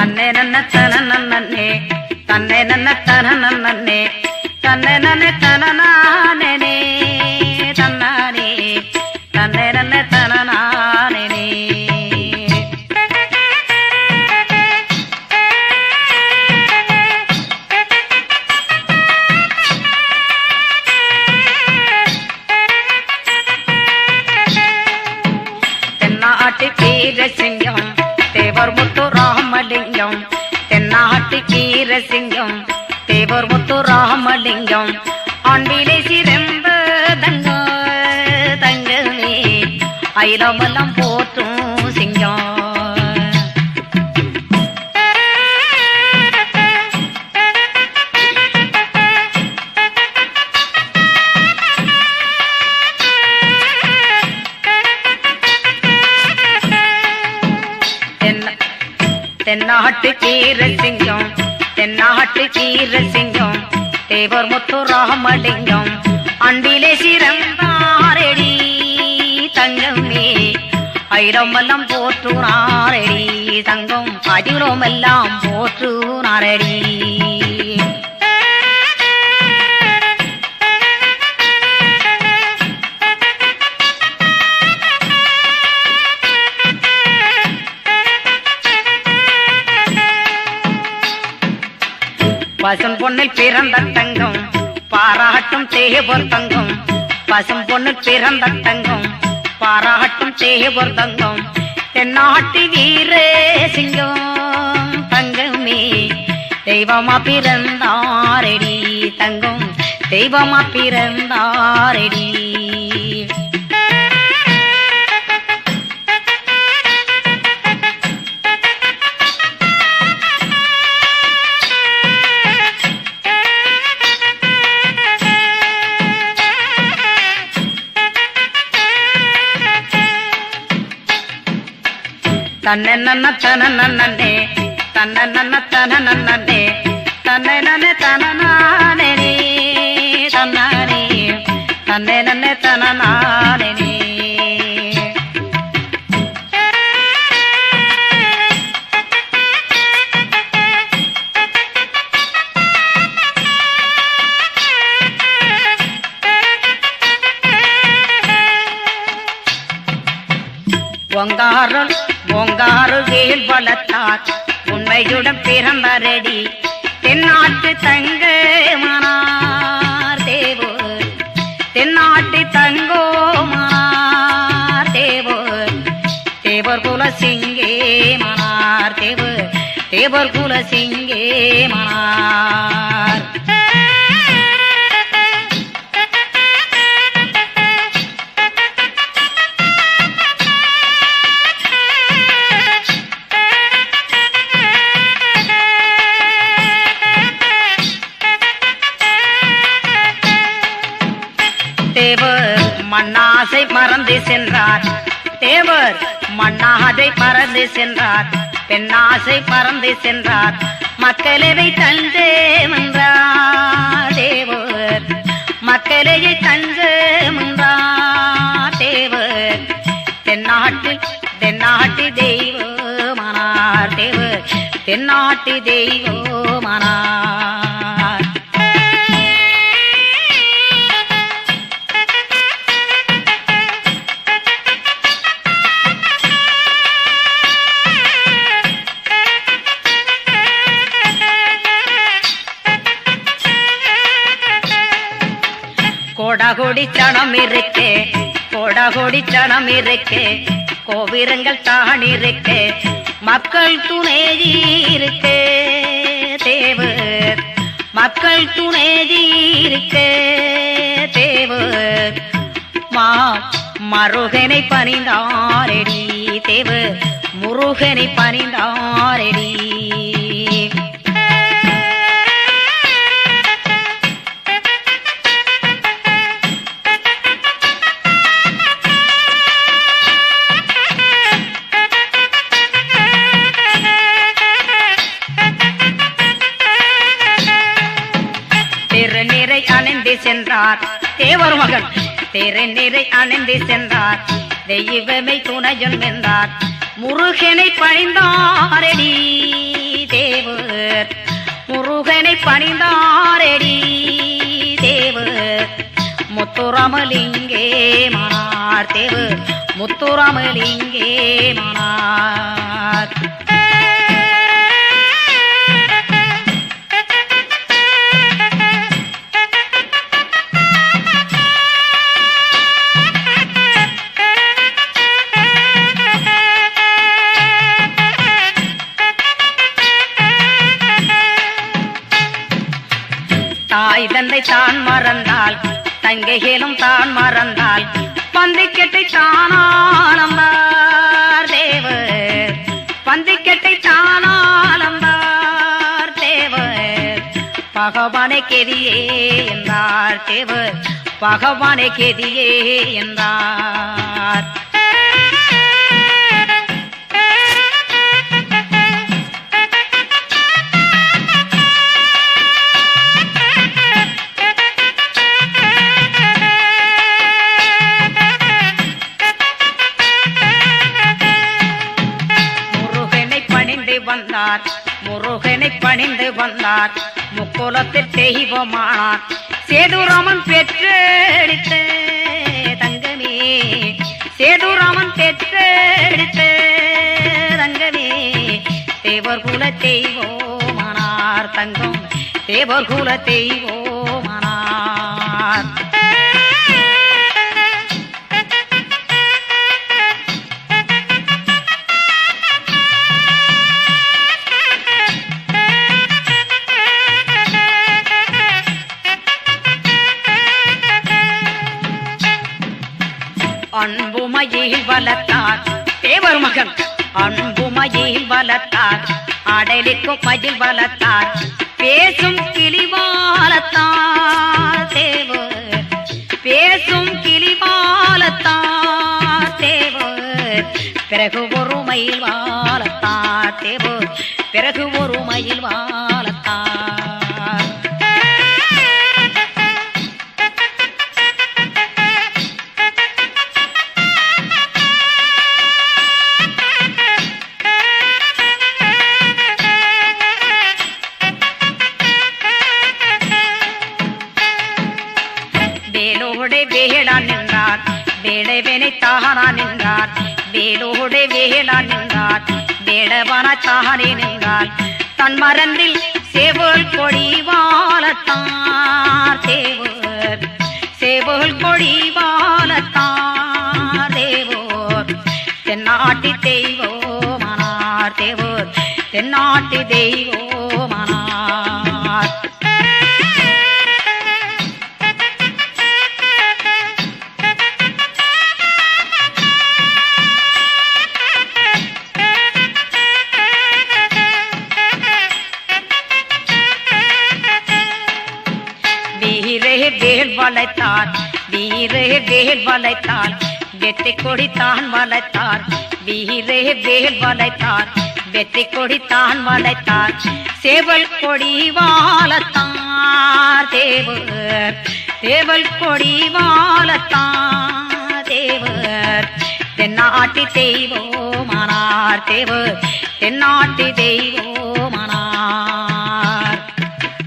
தன்னை நன்ன தன நன்னே தன்னை நன்ன தன நன்னே தன்னை நன்ன தன நானே தன்னானே தன்னை நன்ன தன நானே தென்னாட்டு வீரசிங்கம் தேவர் முத்து ராமலிங்கம் தென்னாட்டு வீரசிங்கம் தேவர் முத்து ராமலிங்கம் ஆண்டிலே சிறந்த தங்கமே அயிலமெல்லாம் போற்றும் சிங்கம் தென்னாட்டு வீரசிங்கம் தென்னாட்டு வீரசிங்கம் தேவர் முத்து ராமலிங்கம் அண்டிலே சிறந்தாரடி தங்கமே ஐரமெல்லாம் போற்றுனாரடி தங்கம் அதிரோமெல்லாம் போற்றுனாரடி பசும் பொண்ணில் பிறந்த தங்கம் பாராட்டும் தேவர் தங்கம் பசும் பொண்ணில் பிறந்த தங்கம் பாராட்டும் தேவர் தங்கம் தென்னாட்டு வீர சிங்கம் தங்கமே தெய்வமா பிறந்தாரடி தங்கம் தெய்வமா பிறந்தாரடி தன்னை நன்ன தன நன்னே தன்னை நன்ன தன நன்னே தன்னை நன்ன தன நானே தன்னானே தன்னை நன்ன தன நானே பொங்காறு வேல் வளர்த்தார் உண்மையுடன் பிறந்தாரடி தென்னாட்டு தங்க மனார் தேவர் தென்னாட்டு தங்கோ மனார் தேவர் தேவர் குல சிங்கே மனார் தேவர் தேவர் குல சிங்கே மனார் தேவர் மண்ணாசை மறந்து சென்றார் தேவர் மண்ணாசை மறந்து சென்றார் பெண்ணாசை மறந்து சென்றார் மக்களவை தஞ்சே என்றார் தேவர் மக்களையை தஞ்சே என்றார் தேவர் தென்னாட்டு தெய்வமானார் தேவர் தென்னாட்டு தெய்வமானார் கோடாகோடி சனம் இருக்கே கோடாகோடி சனம் இருக்கே கோவிரங்கள் தான் இருக்கே மக்கள் துணை இருக்கே தேவர் மக்கள் துணை இருக்கே தேவர் மருகனை பணிந்தாரடி தேவர் முருகனை பணிந்தாரடி அணிந்து சென்றார் தேவர் மகன் தேரை நிறை அணிந்து சென்றார் தெய்வமை துணையன் வென்றார் முருகனை பணிந்தாரடி தேவர் முருகனை பணிந்தாரடி தேவர் முத்துராமலிங்கே மனார் தேவர் முத்துராமலிங்கே மனார் தாய் தந்தை தான் மறந்தால் தங்கைகளும் தான் மறந்தால் பந்திக்கெட்டை தானாலம்பார் தேவர் பந்திக்கெட்டை தானாலம்பார் தேவர் பகவானை கெதியே என்றார் தேவர் பகவானை கெதியே என்றார் வந்தார் முருகனை பணிந்து வந்தார் முக்குலத்தில் தெய்வமானார் சேதுராமன் பெற்றெடுத்த தங்கமே சேதுராமன் பெற்றெடுத்த தங்கமே தேவர் குல தெய்வமானார் தங்கம் தேவர் குல தெய்வமானார் அன்புமையில் வளர்த்தார் தேவர் மகன் அன்புமையில் வளர்த்தார் அடலிக்கும் மயில் வளர்த்தார் பேசும் கிளி வளர்த்தார் தேவர் பேசும் கிளி வளர்த்தார் தேவர் பிறகு ஒரு மயில் வளர்த்தார் தேவர் பிறகு ஒரு மயில் வளர்த்தார் வேளாண் நின்றார் வேடவனை தாகனான் நின்றார் வேலோடு வேளாண் நின்றார் வேடவன தாகனே நின்றார் தன் மரந்தில் சேவல் கொடி வாழத்தார் தேவர் சேவல் கொடி வாழத்தார் தேவோர் தென்னாட்டி தெய்வமானார் தேவர் தென்னாட்டி தெய்வமானார் வேல் வளைத்தார் வீரே வேல் வளைத்தார் வெற்றி கொடித்தான் வளைத்தார் வீரே வேல் வளைத்தார் வெற்றி கொடித்தான் வளைத்தார் சேவல் கொடி வாழத்தார் தேவர் சேவல் கொடி வாழத்தார் தேவர் தென்னாட்டி தெய்வமானார் தேவர் தென்னாட்டி தெய்வமானார்